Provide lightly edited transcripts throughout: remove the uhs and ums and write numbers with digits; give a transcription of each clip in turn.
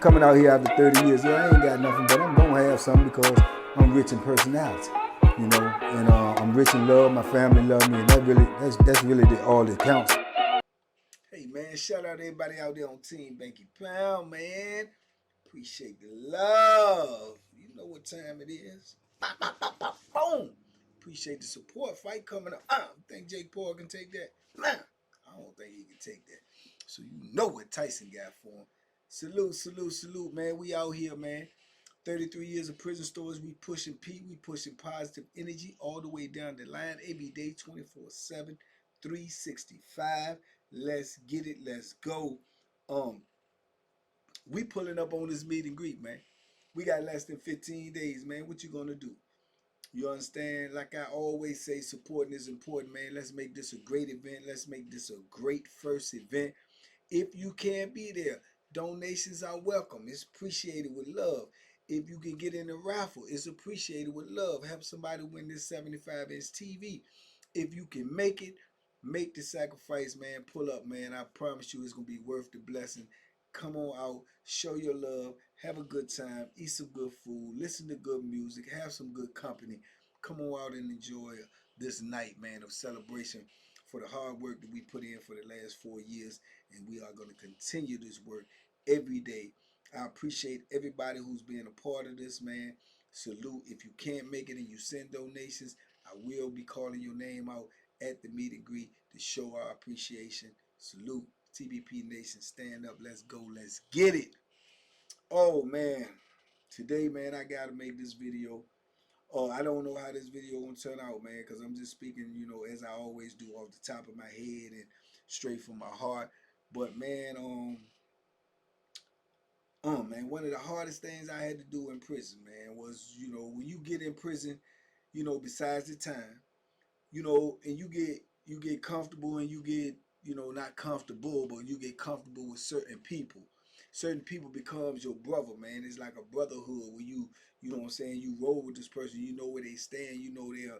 coming out here after 30 years. Yeah, I ain't got nothing, but I'm gonna have something because I'm rich in personality, you know, and I'm rich in love. My family love me, and that's really all that counts. Hey man, shout out to everybody out there on Team Banky Pound, man. Appreciate the love. You know what time it is. Bop, bop, bop, bop, boom. Appreciate the support. Fight coming up. Think Jake Paul can take that? Nah, I don't think he can take that. So you know what Tyson got for him. Salute, salute, salute, man. We out here, man. 33 years of prison stories. We pushing P. We pushing positive energy all the way down the line. Every day, 24/7, 365. Let's get it. Let's go. We pulling up on this meet and greet, man. We got less than 15 days, man. What you gonna do? You understand? Like I always say, supporting is important, man. Let's make this a great event. Let's make this a great first event. If you can't be there, donations are welcome. It's appreciated with love. If you can get in the raffle, it's appreciated with love. Help somebody win this 75-inch TV. If you can make it, make the sacrifice, man. Pull up, man. I promise you it's going to be worth the blessing. Come on out, show your love, have a good time, eat some good food, listen to good music, have some good company. Come on out and enjoy this night, man, of celebration for the hard work that we put in for the last 4 years, and we are going to continue this work every day. I appreciate everybody who's been a part of this, man. Salute. If you can't make it and you send donations, I will be calling your name out at the meet and greet to show our appreciation. Salute. TBP Nation, stand up. Let's go. Let's get it. Oh, man. Today, man, I got to make this video. Oh, I don't know how this video gonna turn out, man, because I'm just speaking, you know, as I always do, off the top of my head and straight from my heart. But man, man, one of the hardest things I had to do in prison, man, was, you know, when you get in prison, you know, besides the time, you know, and you get comfortable and you get, you know, not comfortable, but you get comfortable with certain people. Certain people becomes your brother, man. It's like a brotherhood where you know what I'm saying, you roll with this person, you know where they stand, you know their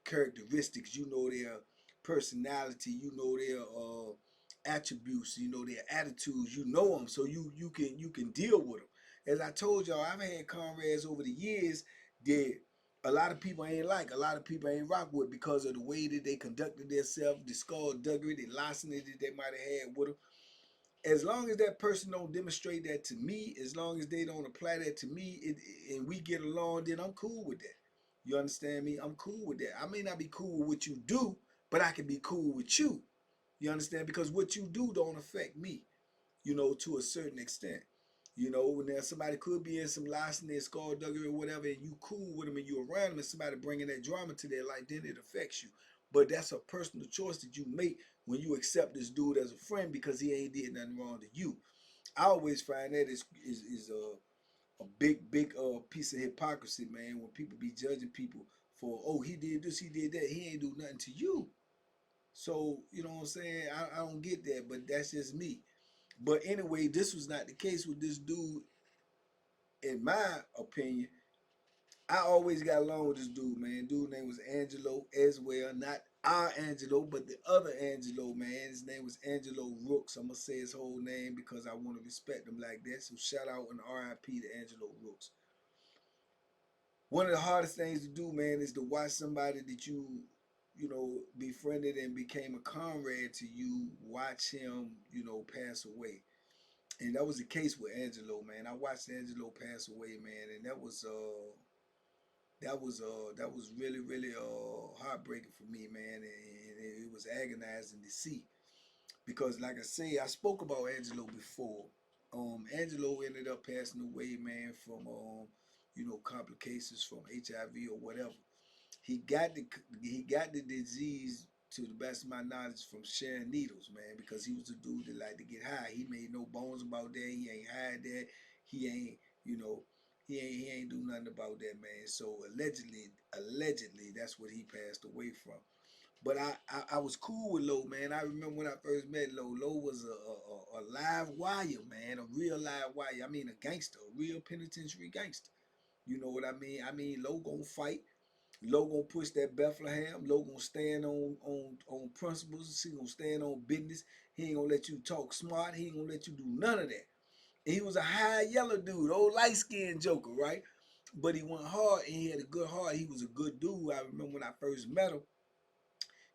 characteristics, you know their personality, you know their attributes, you know their attitudes, you know them, so you can deal with them. As I told y'all, I've had comrades over the years that a lot of people ain't like, a lot of people ain't rock with because of the way that they conducted themselves, the skullduggery, the larceny that they might have had with them. As long as that person don't demonstrate that to me, as long as they don't apply that to me, and we get along, then I'm cool with that. You understand me? I'm cool with that. I may not be cool with what you do, but I can be cool with you. You understand? Because what you do don't affect me, you know, to a certain extent. You know, when there's somebody could be in some larceny, skullduggery, or whatever, and you cool with them and you around them, and somebody bringing that drama to their life, then it affects you. But that's a personal choice that you make when you accept this dude as a friend because he ain't did nothing wrong to you. I always find that is a big piece of hypocrisy, man. When people be judging people for, oh, he did this, he did that, he ain't do nothing to you. So you know what I'm saying? I don't get that, but that's just me. But anyway, this was not the case with this dude, in my opinion. I always got along with this dude, man. Dude name was Angelo as well. Not our Angelo, but the other Angelo, man. His name was Angelo Rooks. I'm going to say his whole name because I want to respect him like that. So shout out and RIP to Angelo Rooks. One of the hardest things to do, man, is to watch somebody that you know, befriended and became a comrade to you, watch him, you know, pass away. And that was the case with Angelo, man. I watched Angelo pass away, man, and that was really heartbreaking for me, man, and it was agonizing to see because, like I say, I spoke about Angelo before. Angelo ended up passing away, man, from you know, complications from HIV or whatever. He got the disease, to the best of my knowledge, from sharing needles, man, because he was a dude that liked to get high. He made no bones about that. He ain't hide that. He ain't, you know, he ain't do nothing about that, man. So allegedly, that's what he passed away from. But I was cool with Low, man. I remember when I first met Low. Low was a live wire, man, a real live wire. I mean, a gangster, a real penitentiary gangster. You know what I mean? I mean, Low gonna fight. Low gonna push that Bethlehem. Low gonna stand on principles. He gonna stand on business. He ain't gonna let you talk smart. He ain't gonna let you do none of that. And he was a high yellow dude, old light skinned joker, right? But he went hard and he had a good heart. He was a good dude. I remember when I first met him,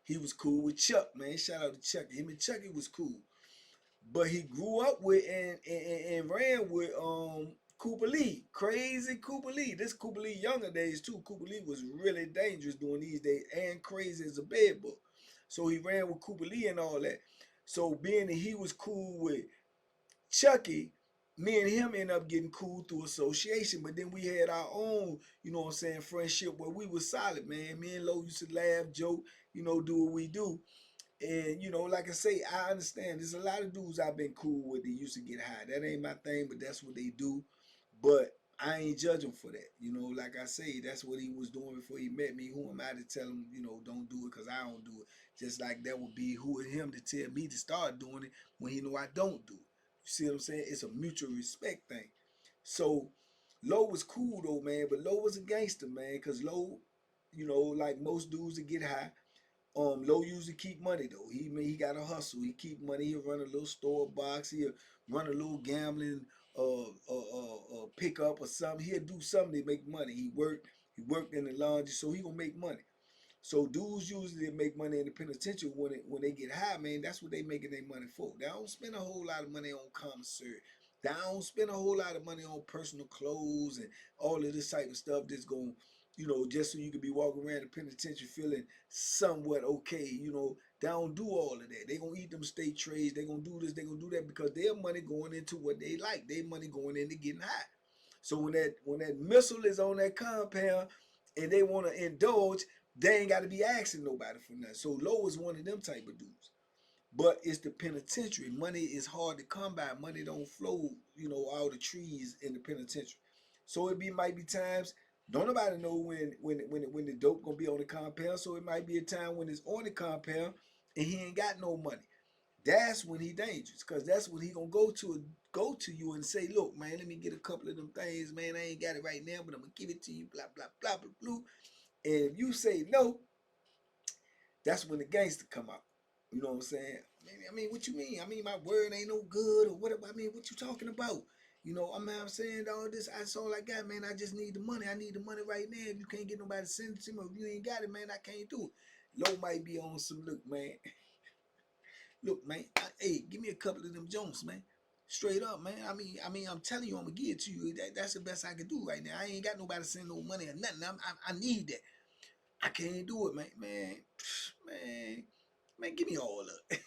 he was cool with Chuck, man. Shout out to Chuck. Him and Chucky was cool. But he grew up with and ran with Cooper Lee, crazy Cooper Lee. This Cooper Lee younger days too. Cooper Lee was really dangerous during these days and crazy as a bedbug. So he ran with Cooper Lee and all that. So being that he was cool with Chucky, me and him ended up getting cool through association. But then we had our own, you know what I'm saying, friendship where we was solid, man. Me and Lo used to laugh, joke, you know, do what we do. And you know, like I say, I understand. There's a lot of dudes I've been cool with that used to get high. That ain't my thing, but that's what they do. But I ain't judging for that. You know, like I say, that's what he was doing before he met me. Who am I to tell him, you know, don't do it because I don't do it? Just like that would be who and him to tell me to start doing it when he know I don't do it. You see what I'm saying? It's a mutual respect thing. So Low was cool though, man, but Low was a gangster, man, because Low, you know, like most dudes that get high, Low usually keep money though. He got a hustle. He keep money. He'll run a little store box. He'll run a little gambling pickup or something. He'll do something to make money. He worked in the laundry, so he gonna make money. So dudes usually make money in the penitentiary when they get high, man. That's what they making their money for. They don't spend a whole lot of money on commissary. They don't spend a whole lot of money on personal clothes and all of this type of stuff that's going, you know, just so you can be walking around the penitentiary feeling somewhat okay. You know, they don't do all of that. They gonna eat them state trades. They gonna do this. They gonna do that because their money going into what they like. Their money going into getting high. So when that missile is on that compound and they want to indulge, they ain't got to be asking nobody for nothing. So Low is one of them type of dudes. But it's the penitentiary. Money is hard to come by. Money don't flow, you know, all the trees in the penitentiary. So might be times don't nobody know when the dope gonna be on the compound. So it might be a time when it's on the compound and he ain't got no money. That's when he dangerous, cause that's when he gonna go to you and say, look, man, let me get a couple of them things, man. I ain't got it right now, but I'm gonna give it to you, blah blah blah blah blah. And if you say no, that's when the gangster come out. You know what I'm saying? I mean, what you mean? I mean, my word ain't no good or whatever. I mean, what you talking about? You know, I'm saying all this. That's all I got, man. I just need the money. I need the money right now. If you can't get nobody to send it to me, if you ain't got it, man, I can't do it. Low might be on some look, man. Look, man. Hey, give me a couple of them Jones, man. Straight up, man. I mean, I'm telling you, I'm gonna give it to you. That's the best I can do right now. I ain't got nobody to send no money or nothing. I need that. I can't do it, man. Man, give me all of it.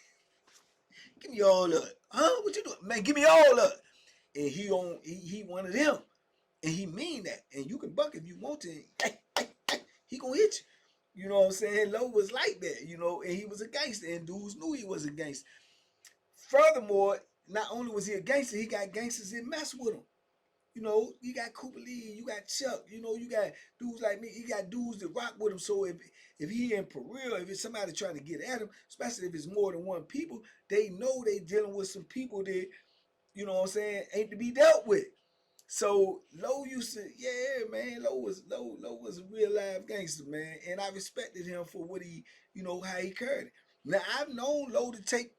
Give me all of it. Huh? What you doing? Man, give me all of it. And he one of them. And he mean that. And you can buck if you want to. He gonna hit you. You know what I'm saying? Low was like that, you know, and he was a gangster, and dudes knew he was a gangster. Furthermore, not only was he a gangster, he got gangsters that mess with him. You know, you got Cooper Lee, you got Chuck, you know, you got dudes like me, you got dudes that rock with him. So if he in for real, if it's somebody trying to get at him, especially if it's more than one people, they know they dealing with some people that, you know what I'm saying, ain't to be dealt with. So Low used to, yeah, man, Low was a real live gangster, man. And I respected him for what he, you know, how he carried it. Now I've known Low to take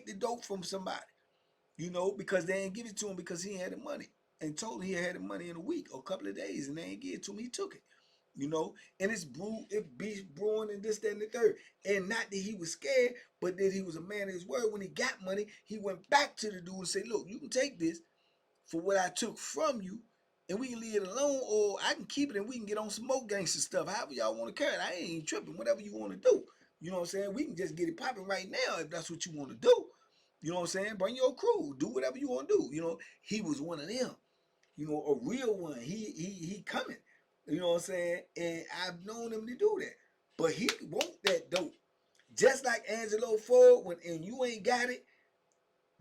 the dope from somebody, you know, because they ain't give it to him because he had the money and told him he had the money in a week or a couple of days and they ain't give it to him. He took it, you know, and it beef brewing and this, that, and the third. And not that he was scared, but that he was a man of his word. When he got money, he went back to the dude and said, look, you can take this for what I took from you and we can leave it alone or I can keep it and we can get on some more gangster stuff. However y'all want to carry it. I ain't tripping. Whatever you want to do. You know what I'm saying? We can just get it popping right now if that's what you want to do. You know what I'm saying? Bring your crew. Do whatever you want to do. You know, he was one of them. You know, a real one. He coming. You know what I'm saying? And I've known him to do that. But he want that dope. Just like Angelo Ford, when and you ain't got it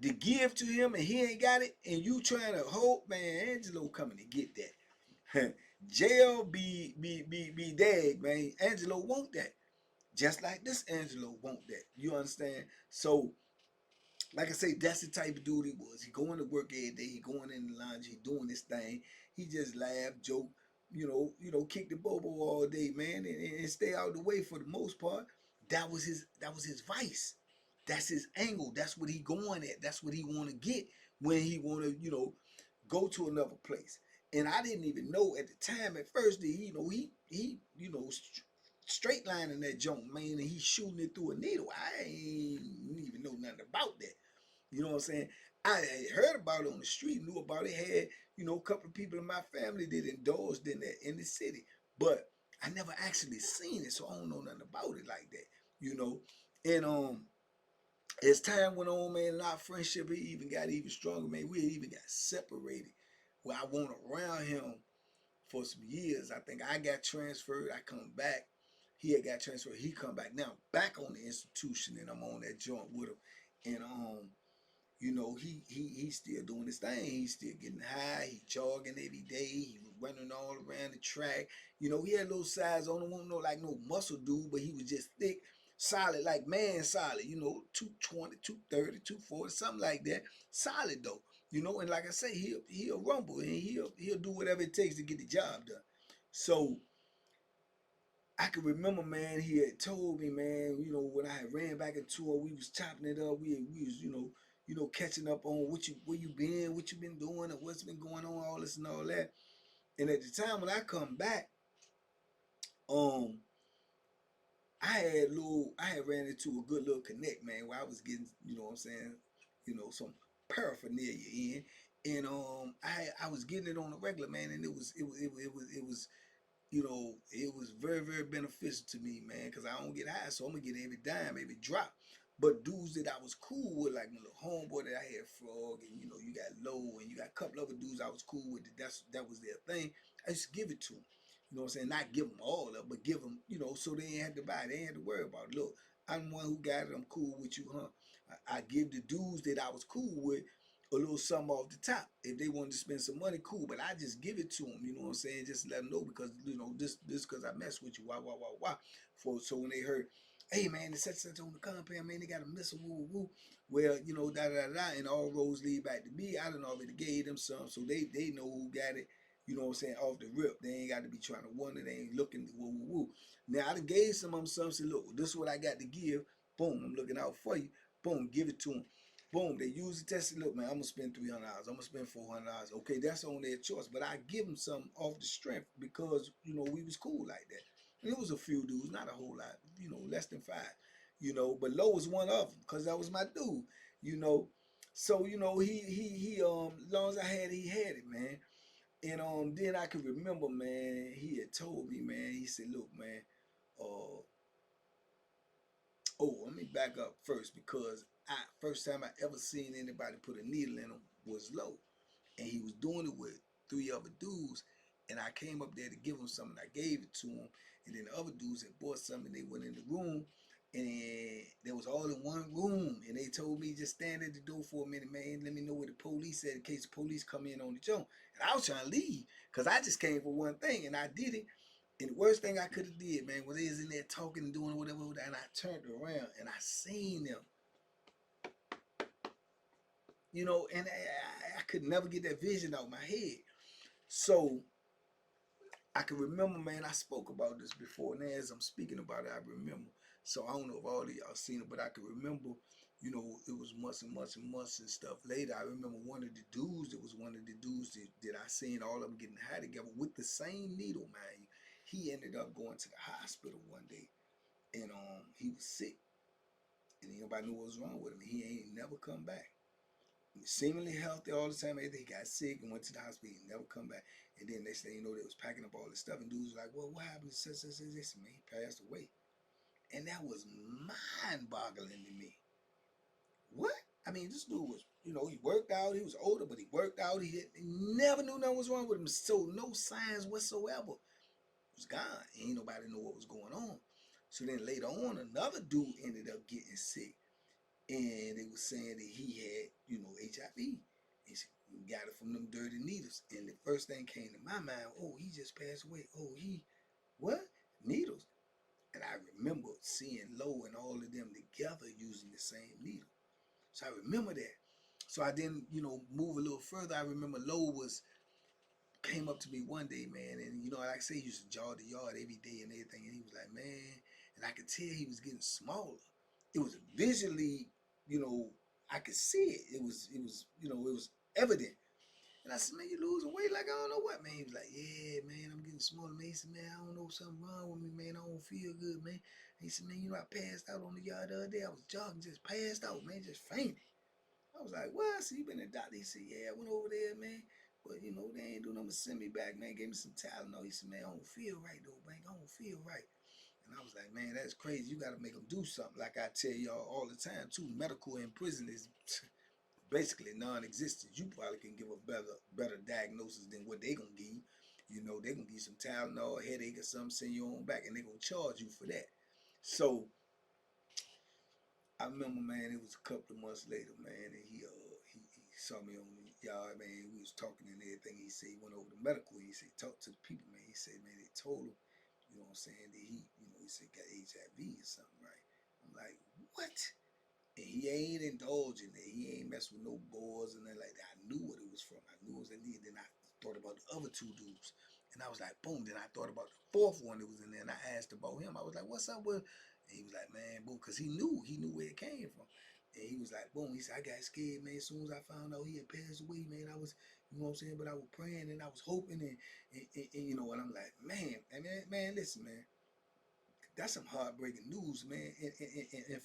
to give to him and he ain't got it, and you trying to hold, man, Angelo coming to get that. Jail be dag, man. Angelo want that. Just like this Angelo want that. You understand? So like I say, that's the type of dude he was. He going to work every day. He going in the lounge. He doing this thing. He just laugh, joke, kick the bobo all day, man, and stay out of the way for the most part. That was his vice. That's his angle. That's what he going at. That's what he want to get when he want to, go to another place. And I didn't even know at the time at first that straight lining that junk, man, and he shooting it through a needle. I ain't even know nothing about that. You know what I'm saying? I had heard about it on the street, knew about it, had, a couple of people in my family that indulged in that in the city. But I never actually seen it, so I don't know nothing about it like that, you know. And as time went on, man, and our friendship it even got even stronger, man. We even got separated. Where I went around him for some years. I think I got transferred. I come back. He had got transferred. He come back. Now back on the institution, and I'm on that joint with him. And he's still doing his thing. He's still getting high. He jogging every day. He was running all around the track. He had a little size on him. Wasn't no muscle dude, but he was just thick, solid, like man solid. 220, 230, 240, something like that. Solid though. And like I say, he'll rumble and he'll do whatever it takes to get the job done. So I can remember, man, he had told me, man, when I had ran back into her, we was chopping it up. We was, catching up on where you been, what you been doing, and what's been going on, all this and all that. And at the time when I come back, um, I had ran into a good little connect, man, where I was getting, what I'm saying, some paraphernalia in. And I was getting it on the regular, man, and it was very, very beneficial to me, man, because I don't get high, so I'm gonna get every dime, every drop. But dudes that I was cool with, like my little homeboy that I had, Frog, and you got Low, and you got a couple other dudes I was cool with. That was their thing. I used to give it to them. You know what I'm saying? Not give them all up, but give them, so they ain't had to buy it. They ain't had to worry about it. Look, I'm the one who got it. I'm cool with you, huh? I give the dudes that I was cool with a little something off the top. If they wanted to spend some money, cool. But I just give it to them. You know what I'm saying? Just let them know because this because I mess with you. Why why why why? So when they heard, hey man, it's such on the compound, man, they got a missile, woo woo woo. Well, da da da, and all roads lead back to me. I done already gave them some, so they know who got it. You know what I'm saying? Off the rip, they ain't got to be trying to wonder. They ain't looking woo woo woo. Now I done gave some of them some. Said, look, this is what I got to give. Boom, I'm looking out for you. Boom, give it to them. Boom, they use the test. Look, man, I'm gonna spend $300. I'm gonna spend $400. Okay, that's on their choice. But I give them some off the strength because we was cool like that. And it was a few dudes, not a whole lot. Less than five. But Low was one of them because that was my dude. You know, so he as long as I had it, he had it, man. And then I can remember, man, he had told me, man, he said, look, man, uh oh, let me back up first because first time I ever seen anybody put a needle in him was Low, and he was doing it with three other dudes, and I came up there to give him something. I gave it to him, and then the other dudes had bought something. They went in the room, and they was all in one room, and they told me just stand at the door for a minute, man. Let me know where the police at in case the police come in on the jump. And I was trying to leave because I just came for one thing, and I did it. And the worst thing I could have did, man, when they was in there talking and doing whatever, and I turned around and I seen them, and I could never get that vision out of my head. So I can remember, man, I spoke about this before, and as I'm speaking about it, I remember. So I don't know if all of y'all seen it, but I can remember, it was months and months and months and stuff later. I remember one of the dudes that was one of the dudes that I seen all of them getting high together with the same needle, man. He ended up going to the hospital one day, and he was sick, and nobody knew what was wrong with him. He ain't never come back. Seemingly healthy all the time. After he got sick and went to the hospital, he never come back. And then next thing you know, they was packing up all this stuff, and dudes was like, "Well, what happened to this?" Man, he passed away, and that was mind-boggling to me. What? I mean, this dude was, he worked out. He was older, but he worked out. He never knew nothing was wrong with him. So no signs whatsoever. He was gone. Ain't nobody know what was going on. So then later on, another dude ended up getting sick, and they was saying that he had, HIV. He got it from them dirty needles. And the first thing came to my mind, oh, he just passed away. Oh, what? Needles. And I remember seeing Low and all of them together using the same needle. So I remember that. So I didn't, move a little further. I remember Low came up to me one day, man, and like I say, he used to jog the yard every day and everything, and he was like, man, and I could tell he was getting smaller. It was visually, I could see it. It was evident. And I said, man, you losing weight like I don't know what, man. He was like, yeah, man, I'm getting smaller, man. He said, man, I don't know something wrong with me, man. I don't feel good, man. He said, man, you know, I passed out on the yard the other day. I was jogging, just passed out, man, just fainted. I was like, what? I said, you been to the doctor? He said, yeah, I went over there, man. But, you know, they ain't doing nothing to send me back, man. Gave me some Tylenol. He said, man, I don't feel right, though, man. I don't feel right. And I was like, man, that's crazy. You got to make them do something. Like I tell y'all all the time, too. Medical in prison is basically non-existent. You probably can give a better diagnosis than what they gonna give you. You know, they gonna give you some Tylenol, a headache or something, send you on back, and they gonna charge you for that. So I remember, man, it was a couple of months later, man, and he saw me on the yard, man. We was talking and everything. He said he went over to medical. He said talk to the people, man. He said, man, they told him, you know what I'm saying, that he said got HIV or something, right? I'm like, what? And he ain't indulging it. He ain't mess with no boys and nothing like that. I knew what it was from. I knew it was in there. Then I thought about the other two dudes. And I was like, boom. Then I thought about the fourth one that was in there. And I asked about him. I was like, what's up with? And he was like, man, boom. Because he knew where it came from. And he was like, boom. He said, I got scared, man. As soon as I found out he had passed away, man, I was, you know what I'm saying? But I was praying and I was hoping. And you know, and I'm like, man, listen, man. That's some heartbreaking news, man. And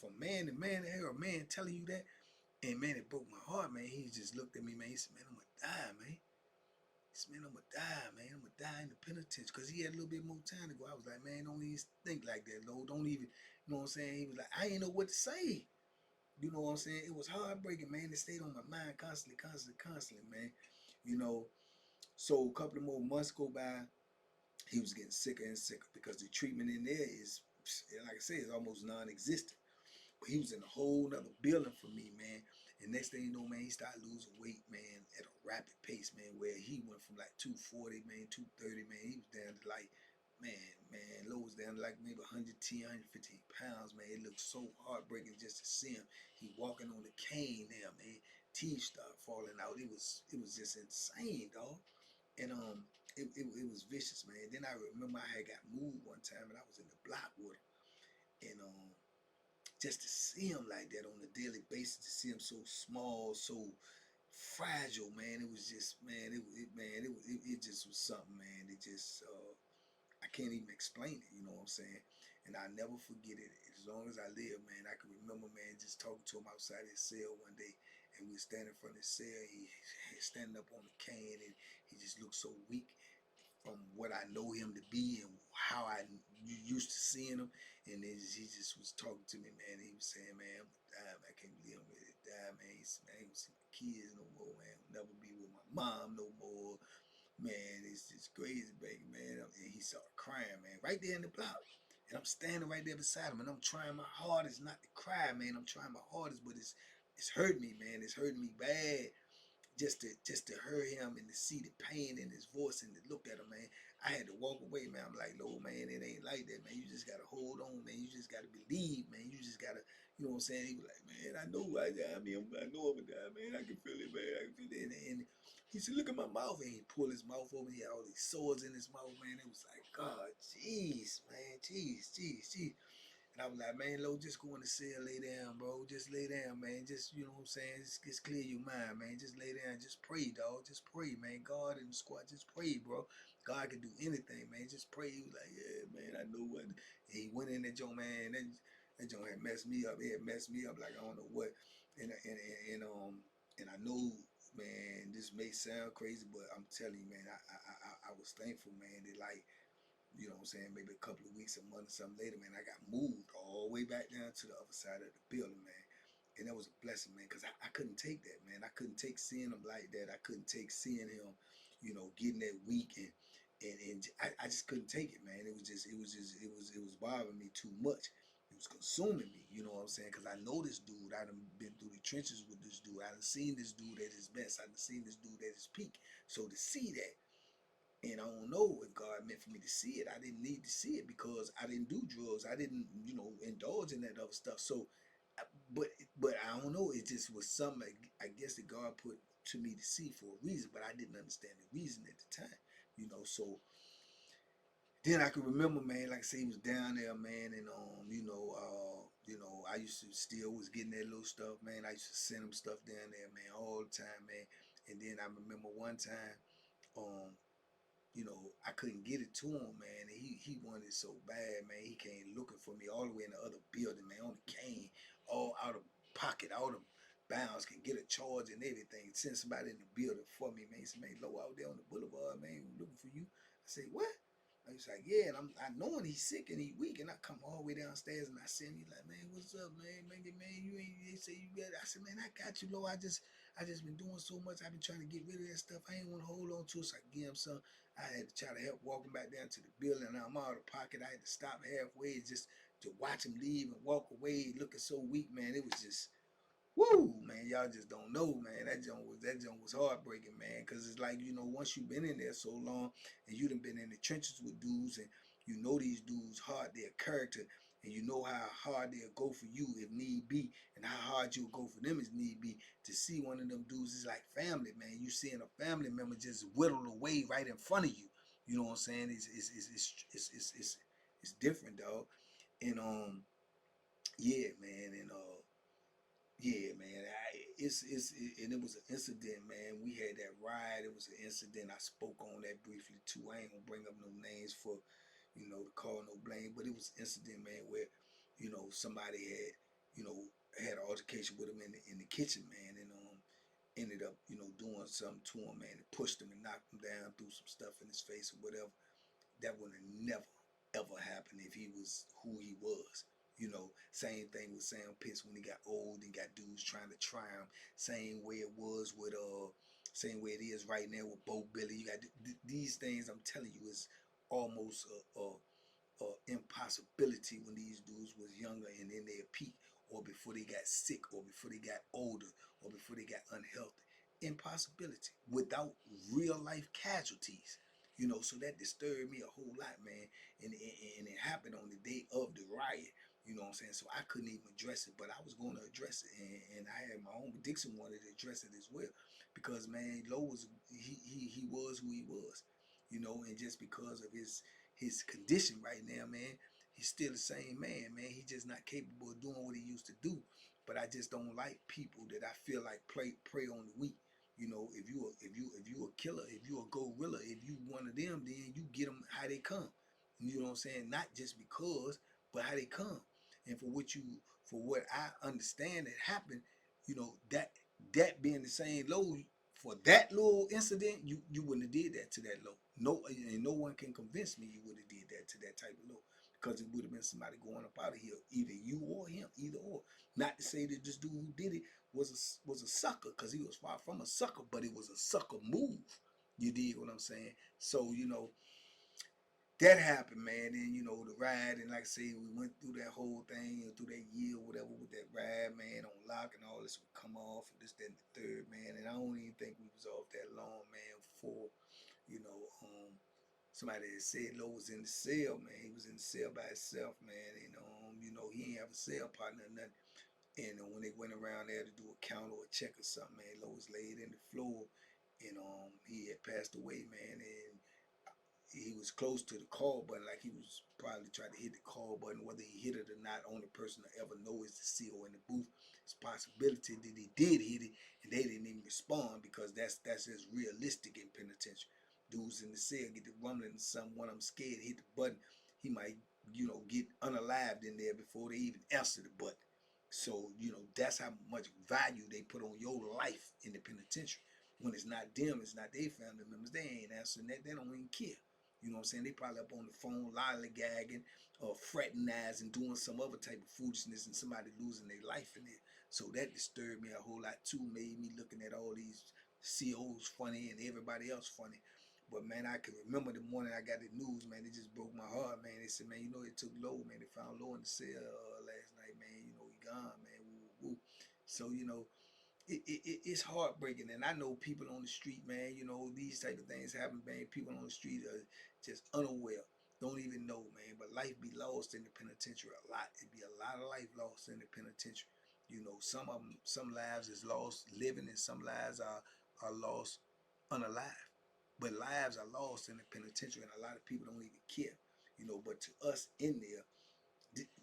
for man to man to hear a man telling you that, and man, it broke my heart, man. He just looked at me, man. He said, man, I'm gonna die, man. He said, man, I'm gonna die, man. I'm gonna die in the penitentiary. Because he had a little bit more time to go. I was like, man, don't even think like that, Lord. Don't even, you know what I'm saying? He was like, I ain't know what to say. You know what I'm saying? It was heartbreaking, man. It stayed on my mind constantly, man. You know, so a couple of more months go by. He was getting sicker and sicker because the treatment in there is, like I said, is almost non-existent. But he was in a whole nother building for me, man. And next thing you know, man, he started losing weight, man, at a rapid pace, man, where he went from like 240, man, 230, man. He was down to like, man, low was down to like maybe 110, 115 pounds, man. It looked so heartbreaking just to see him. He walking on the cane there, man. Teeth started falling out. It was just insane, dog. And it was vicious, man. Then I remember I had got moved one time and I was in the block with him. And just to see him like that on a daily basis, to see him so small, so fragile, man, it was just, man, it just was something, man. It just I can't even explain it, you know what I'm saying? And I never forget it. As long as I live, man, I can remember, man, just talking to him outside his cell one day, and we were standing in front of his cell. He standing up on the cane, and he just looked so weak from what I know him to be and how I used to seeing him. And he just was talking to me, man. He was saying, man, I'm gonna die, man. I can't believe I'm ready to die, man. He said, man, I ain't gonna see my kids no more, man. I'll never be with my mom no more. Man, it's just crazy, baby, man. And he started crying, man, right there in the block. And I'm standing right there beside him, and I'm trying my hardest not to cry, man. I'm trying my hardest, but it's hurting me, man. It's hurting me bad just to hear him and to see the pain in his voice and to look at him, man. I had to walk away, man. I'm like, Lord, man, it ain't like that, man. You just gotta hold on, man. You just gotta believe, man. You just gotta, you know what I'm saying? He was like, man, I know I know I'm gonna die, man. I can feel it, man. I can feel it. And he said, look at my mouth. And he pulled his mouth over. He had all these sores in his mouth, man. It was like, God, jeez, man. Jeez. And I was like, man, Lo, just go in the cell, lay down, bro. Just lay down, man. Just, you know what I'm saying? Just clear your mind, man. Just lay down. Just pray, dog. Just pray, man. God in the squad, just pray, bro. God can do anything, man. Just pray. He was like, yeah, man, I know what. And he went in that joint, man. That joint had messed me up. It had messed me up like I don't know what. And I know, man, this may sound crazy, but I'm telling you, man, I was thankful, man, that like, you know what I'm saying, maybe a couple of weeks, a month or something later, man, I got moved all the way back down to the other side of the building, man. And that was a blessing, man, because I couldn't take that, man. I couldn't take seeing him like that. I couldn't take seeing him, you know, getting that weak and I just couldn't take it, man. It was bothering me too much. It was consuming me, you know what I'm saying? Because I know this dude. I done been through the trenches with this dude. I done seen this dude at his best. I done seen this dude at his peak. So to see that, and I don't know if God meant for me to see it. I didn't need to see it because I didn't do drugs. I didn't, you know, indulge in that other stuff. So, but but I don't know. It just was something I guess that God put to me to see for a reason, but I didn't understand the reason at the time. You know, so then I can remember, man, like I say, he was down there, man, and I used to still was getting that little stuff, man. I used to send him stuff down there, man, all the time, man. And then I remember one time, um, I couldn't get it to him, man. And he wanted it so bad, man. He came looking for me all the way in the other building, man, on the cane, all out of pocket, out of bounds, can get a charge and everything. Send somebody in the building for me, man. He said, man, low out there on the boulevard, man, looking for you. I said, what? I was like, yeah, and I knowing he's sick and he's weak, and I come all the way downstairs and I see him. He's like, man, what's up, man? Man, you ain't. They say you got. I said, man, I got you, low. I just been doing so much. I've been trying to get rid of that stuff. I ain't want to hold on to it. So I give him some. I had to try to help walk him back down to the building. And I'm out of pocket. I had to stop halfway just to watch him leave and walk away, looking so weak, man. It was just, woo, man, y'all just don't know, man. That joint was heartbreaking, man. Cause it's like, once you've been in there so long and you done been in the trenches with dudes and you know these dudes hard, their character, and you know how hard they'll go for you if need be, and how hard you'll go for them if need be. To see one of them dudes is like family, man. You seeing a family member just whittled away right in front of you. You know what I'm saying? It's different, dog. And yeah, man, and yeah, man. And it was an incident, man. We had that ride. It was an incident. I spoke on that briefly too. I ain't gonna bring up no names for, to call no blame. But it was an incident, man, where, somebody had, had an altercation with him in the kitchen, man, and ended up, doing something to him, man, and pushed him and knocked him down, threw some stuff in his face or whatever. That would have never ever happened if he was who he was. Same thing with Sam Pitts when he got old and got dudes trying to try him. Same way it was with same way it is right now with Bo Billy. You got these things. I'm telling you, is almost impossibility when these dudes was younger and in their peak, or before they got sick, or before they got older, or before they got unhealthy. Impossibility without real life casualties. So that disturbed me a whole lot, man. And it happened on the day of the riot. You know what I'm saying? So I couldn't even address it, but I was going to address it, and I had my own. Dixon wanted to address it as well, because man, Lowe was he was who he was, and just because of his condition right now, man, he's still the same man, man. He's just not capable of doing what he used to do. But I just don't like people that I feel like prey on the weak. If you a killer, if you a gorilla, if you one of them, then you get them how they come. You know what I'm saying? Not just because, but how they come. And for what I understand that happened, that being the same low, for that little incident, you wouldn't have did that to that low. No, and no one can convince me you would have did that to that type of low, because it would have been somebody going up out of here, either you or him, either or. Not to say that this dude who did it was a sucker, because he was far from a sucker, but it was a sucker move. You dig what I'm saying? So that happened, man. And the ride, and like I say, we went through that whole thing, through that year, whatever, with that ride, man, on lock, and all this would come off, and this, that, and the third, man. And I don't even think we was off that long, man, before, you know, um, somebody had said Lowe was in the cell, man. He was in the cell by himself, man. And he ain't have a cell partner or nothing. And when they went around there to do a count or a check or something, man, Lowe was laid in the floor, and he had passed away, man. And he was close to the call button, like he was probably trying to hit the call button. Whether he hit it or not, only person to ever know is the CO in the booth. It's a possibility that he did hit it and they didn't even respond, because that's just realistic in penitentiary. Dudes in the cell get the rumbling, and some one of them scared, hit the button, he might get unalived in there before they even answer the button. So that's how much value they put on your life in the penitentiary. When it's not them, it's not their family members, they ain't answering that. They don't even care. You know what I'm saying? They probably up on the phone lollygagging or fraternizing, doing some other type of foolishness, and somebody losing their life in it. So that disturbed me a whole lot too. Made me looking at all these COs funny and everybody else funny. But man, I can remember the morning I got the news, man. It just broke my heart, man. They said, man, it took Low, man. They found Low in the cell last night, man. He gone, man. Woo, woo. So it's heartbreaking, and I know people on the street, man. These type of things happen, man. People on the street are just unaware, don't even know, man. But life be lost in the penitentiary a lot. It be a lot of life lost in the penitentiary. Some lives is lost living, and some lives are lost unalive. But lives are lost in the penitentiary, and a lot of people don't even care. But to us in there,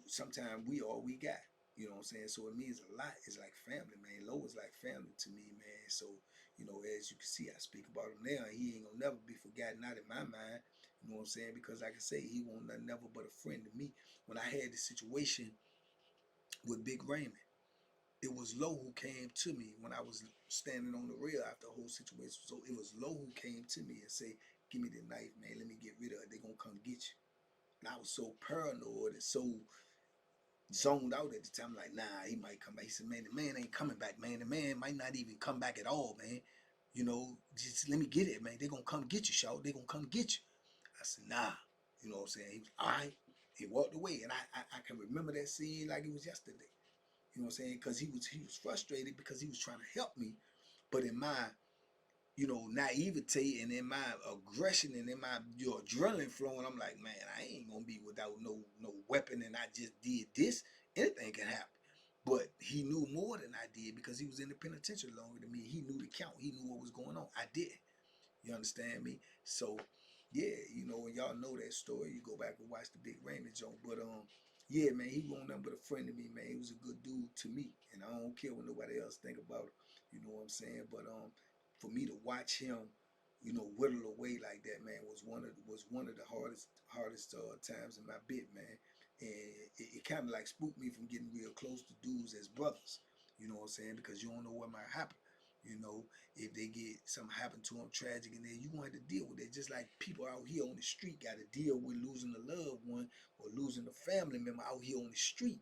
sometimes we all we got. You know what I'm saying? So it means a lot. It's like family, man. Low is like family to me, man. So, you know, as you can see, I speak about him now. He ain't gonna never be forgotten out in my mind. You know what I'm saying? Because like I say, he won't nothing never but a friend to me. When I had the situation with Big Raymond, it was Low who came to me when I was standing on the rail after the whole situation. So it was Low who came to me and say, "Give me the knife, man. Let me get rid of it. They gonna come get you." And I was so paranoid and so zoned out at the time, like, nah, he might come back. He said, man, the man ain't coming back, man. The man might not even come back at all, man. You know, just let me get it, man. They gonna come get you, shout. They gonna come get you. I said, nah. You know what I'm saying? He was, all right. He walked away. And I can remember that scene like it was yesterday. You know what I'm saying? Because he was frustrated because he was trying to help me. But in my, you know, naivete and in my aggression and in my adrenaline flowing, I'm like, man, I ain't gonna be without no weapon, and I just did this. Anything can happen. But he knew more than I did because he was in the penitentiary longer than me. He knew the count. He knew what was going on. I didn't. You understand me? So, yeah, you know, and y'all know that story. You go back and watch the Big Raymond joint. But yeah, man, he wasn't nothing but a friend to me, man. He was a good dude to me, and I don't care what nobody else think about it. You know what I'm saying? But for me to watch him, you know, whittle away like that, man, was one of the hardest times in my bit, man. And it kind of like spooked me from getting real close to dudes as brothers. You know what I'm saying? Because you don't know what might happen. You know, if they get something happen to them tragic, and then you gonna have to deal with it. Just like people out here on the street got to deal with losing a loved one or losing a family member out here on the street.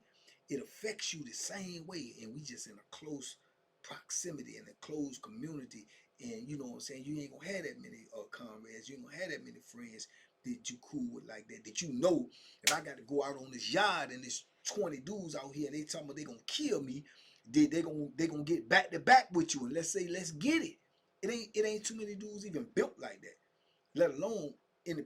It affects you the same way, and we just in a close proximity in a closed community. And you know what I'm saying, you ain't gonna have that many comrades, you ain't gonna have that many friends that you cool with like that, that you know, if I got to go out on this yard and there's 20 dudes out here and they talking about they gonna kill me, they gonna get back to back with you, and let's get it. It ain't too many dudes even built like that, let alone in the